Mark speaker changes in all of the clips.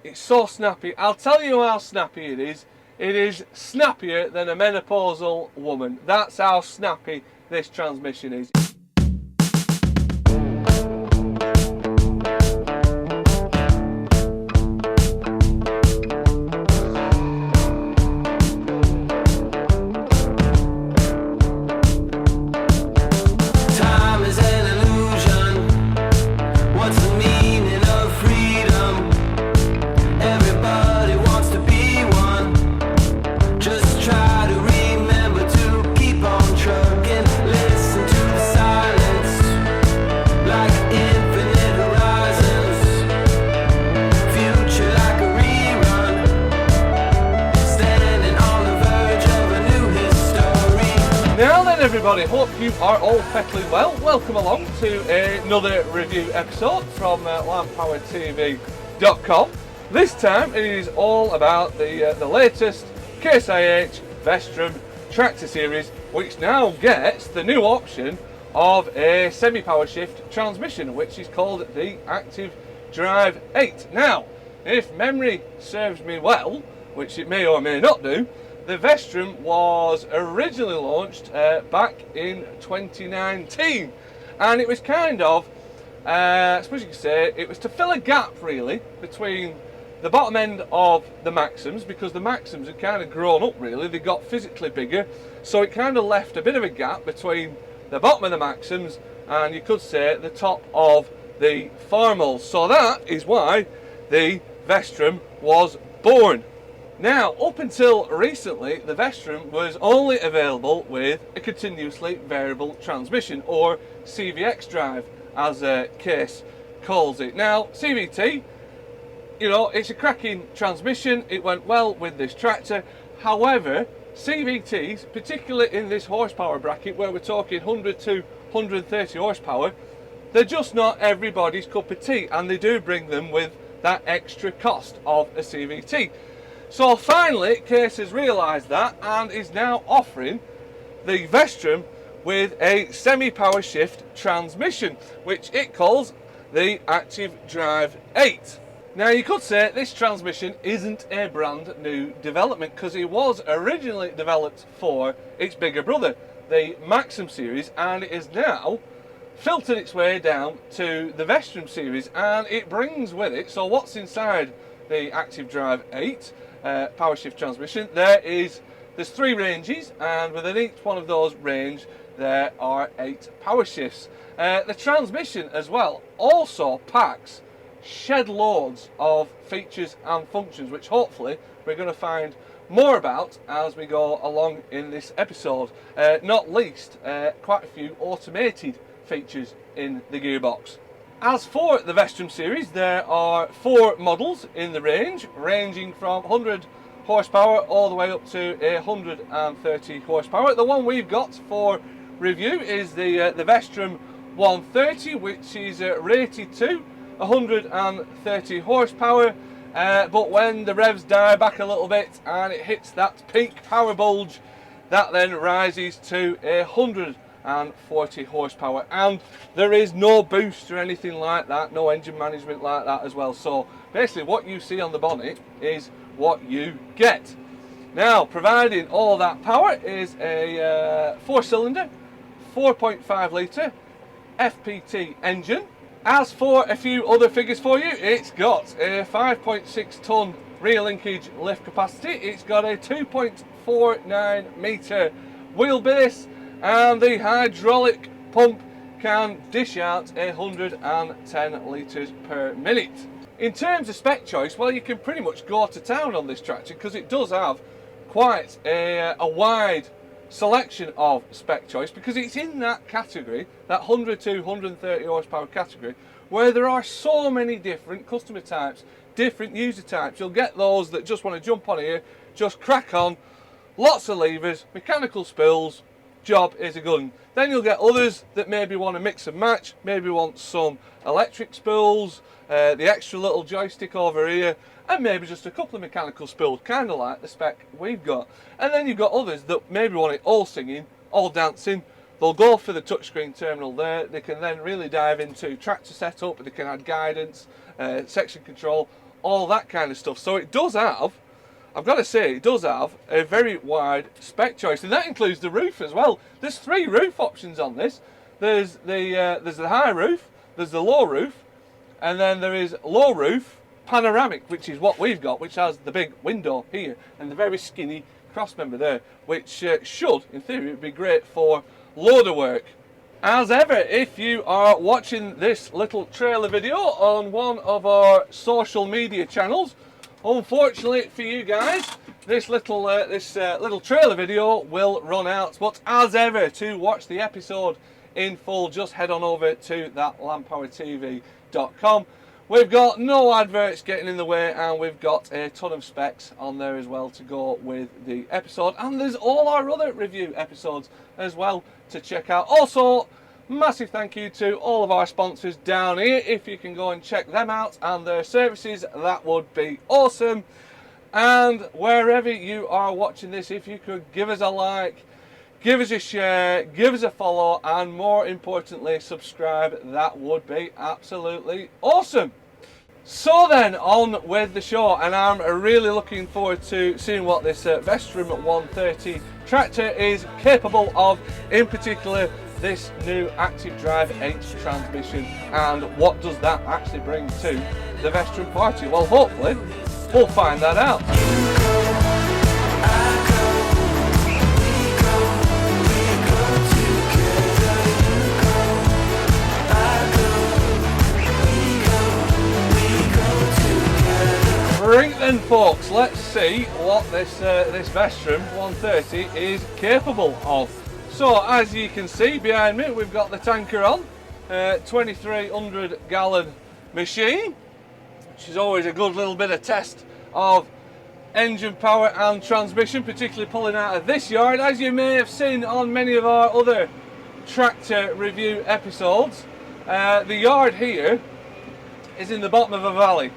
Speaker 1: It's so snappy. I'll tell you how snappy it is. It is snappier than a menopausal woman. That's how snappy this transmission is. Everybody, hope you are all fettling well. Welcome along to another review episode from LandPowerTV.com. This time it is all about the latest Case IH Vestrum tractor series, which now gets the new option of a semi-power shift transmission, which is called the Active Drive 8. Now, if memory serves me well, which it may or may not do, the Vestrum was originally launched back in 2019, and it was kind of, I suppose you could say, it was to fill a gap really between the bottom end of the Maxims, because the Maxims had kind of grown up really, they got physically bigger, so it kind of left a bit of a gap between the bottom of the Maxims and you could say the top of the Formals. So that is why the Vestrum was born. Now, up until recently, the Vestrum was only available with a continuously variable transmission, or CVX drive, as Case calls it. Now, CVT, you know, it's a cracking transmission. It went well with this tractor. However, CVTs, particularly in this horsepower bracket, where we're talking 100 to 130 horsepower, they're just not everybody's cup of tea, and they do bring them with that extra cost of a CVT. So finally, Case has realised that and is now offering the Vestrum with a semi-power shift transmission, which it calls the Active Drive 8. Now, you could say this transmission isn't a brand new development, because it was originally developed for its bigger brother, the Maxim series, and it is now filtered its way down to the Vestrum series, and it brings with it, so what's inside the Active Drive 8 power shift transmission? There's 3 ranges, and within each one of those range there are 8 power shifts. The transmission as well also packs shed loads of features and functions, which hopefully we're going to find more about as we go along in this episode, not least quite a few automated features in the gearbox. As for the Vestrum series, there are 4 models in the range, ranging from 100 horsepower all the way up to 130 horsepower. The one we've got for review is the Vestrum 130, which is rated to 130 horsepower, but when the revs die back a little bit and it hits that peak power bulge, that then rises to 140 horsepower, and there is no boost or anything like that, no engine management like that as well. So basically what you see on the bonnet is what you get. Now, providing all that power is a 4-cylinder 4.5 litre FPT engine. As for a few other figures for you, it's got a 5.6 tonne rear linkage lift capacity, it's got a 2.49 metre wheelbase, and the hydraulic pump can dish out 110 litres per minute. In terms of spec choice, well, you can pretty much go to town on this tractor, because it does have quite a wide selection of spec choice, because it's in that category, that 100 to 130 horsepower category, where there are so many different customer types, different user types. You'll get those that just want to jump on here, just crack on, lots of levers, mechanical spills, job is a gun. Then you'll get others that maybe want to mix and match, maybe want some electric spools, the extra little joystick over here, and maybe just a couple of mechanical spools, kind of like the spec we've got. And then you've got others that maybe want it all singing, all dancing. They'll go for the touchscreen terminal there. They can then really dive into tractor setup, they can add guidance, section control, all that kind of stuff. So it does have, I've got to say, it does have a very wide spec choice, and that includes the roof as well. There's 3 roof options on this. There's the high roof, there's the low roof, and then there is low roof panoramic, which is what we've got, which has the big window here and the very skinny cross member there, which should, in theory, be great for loader work. As ever, if you are watching this little trailer video on one of our social media channels, unfortunately for you guys, this little trailer video will run out. But as ever, to watch the episode in full, just head on over to that LandPowerTV.com. We've got no adverts getting in the way, and we've got a ton of specs on there as well to go with the episode. And there's all our other review episodes as well to check out. Also, massive thank you to all of our sponsors down here. If you can go and check them out and their services, that would be awesome. And wherever you are watching this, if you could give us a like, give us a share, give us a follow, and more importantly, subscribe, that would be absolutely awesome. So then, on with the show, and I'm really looking forward to seeing what this Vestrum 130 tractor is capable of, in particular this new active drive 8 transmission, and what does that actually bring to the Vestrum party? Well, hopefully we'll find that out. Right then, folks, let's see what this Vestrum 130 is capable of. So, as you can see behind me, we've got the tanker on, 2,300 gallon machine, which is always a good little bit of test of engine power and transmission, particularly pulling out of this yard. As you may have seen on many of our other tractor review episodes, the yard here is in the bottom of a valley.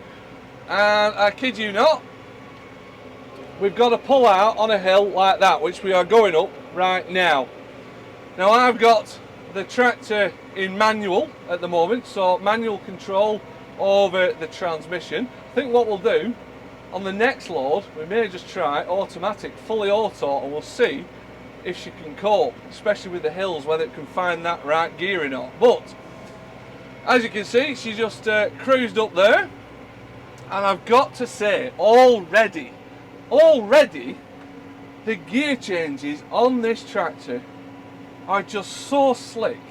Speaker 1: And I kid you not, we've got to pull out on a hill like that, which we are going up right now. Now I've got the tractor in manual at the moment, so manual control over the transmission. I think what we'll do on the next load, we may just try automatic, fully auto, and we'll see if she can cope, especially with the hills, whether it can find that right gear or not. But as you can see, she just cruised up there. And I've got to say, already, the gear changes on this tractor are just so slick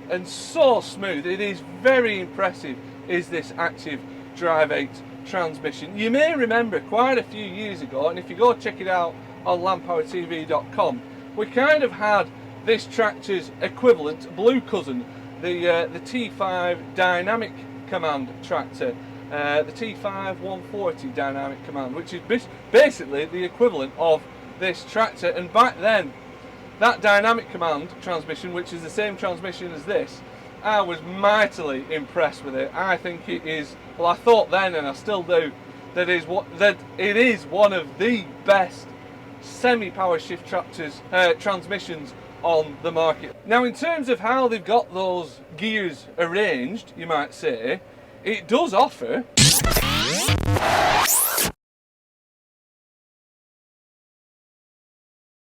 Speaker 1: and so smooth. It is very impressive, is this active drive 8 transmission. You may remember quite a few years ago, and if you go check it out on LandPowerTV.com, we kind of had this tractor's equivalent, blue cousin, the T5 dynamic command tractor. The T5 140 dynamic command, which is basically the equivalent of this tractor. And back then, that dynamic command transmission, which is the same transmission as this, I was mightily impressed with it. I think it is, well, I thought then, and I still do, that it is one of the best semi-power shift tractors transmissions on the market. Now, in terms of how they've got those gears arranged, you might say, it does offer